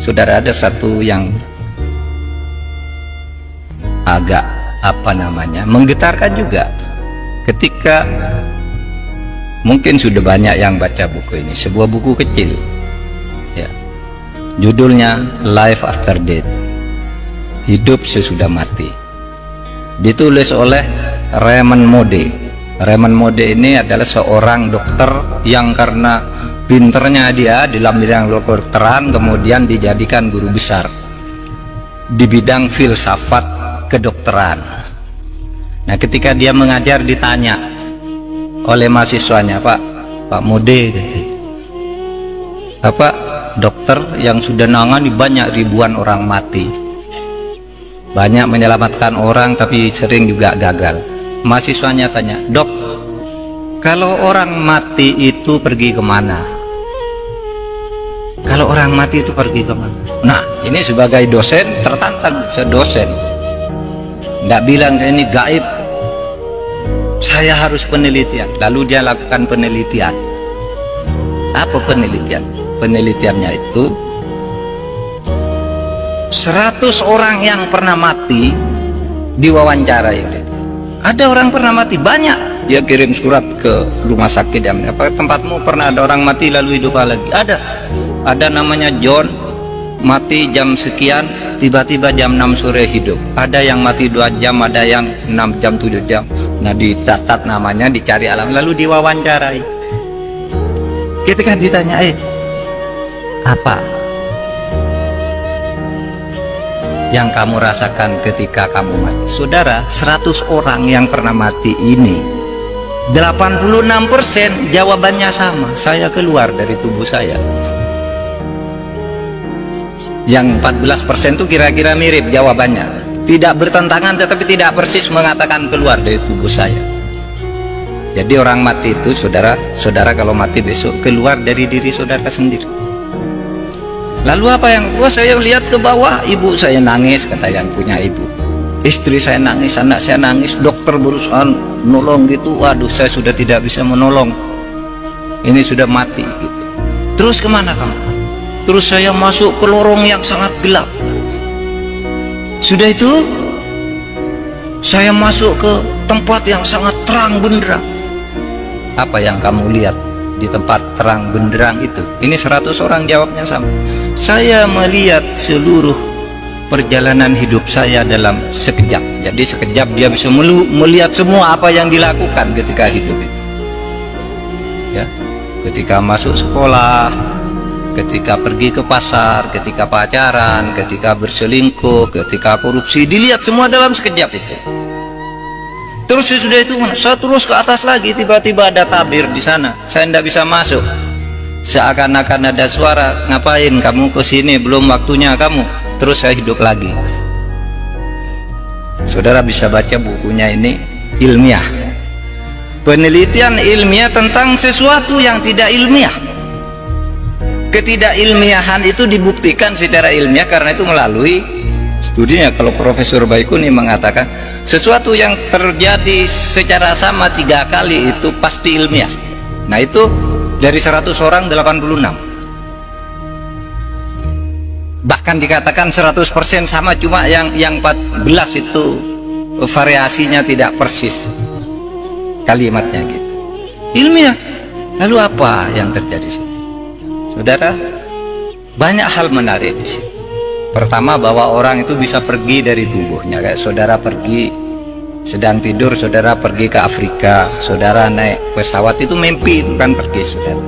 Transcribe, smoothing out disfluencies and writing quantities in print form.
Saudara, ada satu yang agak menggetarkan juga ketika mungkin sudah banyak yang baca buku ini. Sebuah buku kecil ya, judulnya Life After Death, hidup sesudah mati, ditulis oleh Raymond Moody. Raymond Moody ini adalah seorang dokter yang karena pinternya dia di dalam bidang kedokteran kemudian dijadikan guru besar di bidang filsafat kedokteran. Nah, ketika dia mengajar ditanya oleh mahasiswanya, Pak Moody, Bapak dokter yang sudah nangani banyak ribuan orang mati, banyak menyelamatkan orang tapi sering juga gagal. Mahasiswanya tanya, Dok, kalau orang mati itu pergi kemana? Kalau orang mati itu pergi kemana? Nah, ini sebagai dosen tertantang, dosen nggak bilang saya ini gaib, saya harus penelitian. Lalu dia lakukan penelitian. Apa penelitian? Penelitiannya itu 100 orang yang pernah mati diwawancarai. Ada orang pernah mati banyak, dia kirim surat ke rumah sakit, apa tempatmu pernah ada orang mati lalu hidup lagi? Ada namanya John, mati jam sekian, tiba-tiba jam 6 sore hidup. Ada yang mati 2 jam, ada yang 6 jam 7 jam. Nah, dicatat namanya, dicari alam, lalu diwawancarai. Ketika ditanya, apa yang kamu rasakan ketika kamu mati? Saudara, 100 orang yang pernah mati ini 86% jawabannya sama, saya keluar dari tubuh saya. Yang 14% itu kira-kira mirip jawabannya, tidak bertentangan tetapi tidak persis mengatakan keluar dari tubuh saya. Jadi orang mati itu, saudara kalau mati besok keluar dari diri saudara sendiri. Lalu apa yang saya lihat ke bawah, ibu saya nangis, kata yang punya ibu. Istri saya nangis, anak saya nangis, dokter berusaha menolong gitu. Waduh, saya sudah tidak bisa menolong. Ini sudah mati gitu. Terus kemana kamu? Terus saya masuk ke lorong yang sangat gelap. Sudah itu saya masuk ke tempat yang sangat terang benderang. Apa yang kamu lihat di tempat terang benderang itu? Ini 100 orang jawabnya sama. Saya melihat seluruh perjalanan hidup saya dalam sekejap. Jadi sekejap dia bisa melihat semua apa yang dilakukan ketika hidup itu. Ya, ketika masuk sekolah, ketika pergi ke pasar, ketika pacaran, ketika berselingkuh, ketika korupsi, dilihat semua dalam sekejap itu. Terus sudah itu saya terus ke atas lagi, tiba-tiba ada tabir di sana, saya tidak bisa masuk. Seakan-akan ada suara, ngapain kamu ke sini, belum waktunya kamu. Terus saya hidup lagi. Saudara bisa baca bukunya, ini ilmiah, penelitian ilmiah tentang sesuatu yang tidak ilmiah. Ketidakilmiahan itu dibuktikan secara ilmiah karena itu melalui studinya. Kalau Profesor Baikuni mengatakan sesuatu yang terjadi secara sama 3 kali itu pasti ilmiah. Nah, itu dari 100 orang 86. Bahkan dikatakan 100% sama, cuma yang 14 itu variasinya tidak persis kalimatnya gitu. Ilmiah. Lalu apa yang terjadi sih? Saudara, banyak hal menarik di sini. Pertama, bahwa orang itu bisa pergi dari tubuhnya. Kayak saudara pergi, sedang tidur, saudara pergi ke Afrika, saudara naik pesawat, itu mimpi, itu kan pergi, saudara.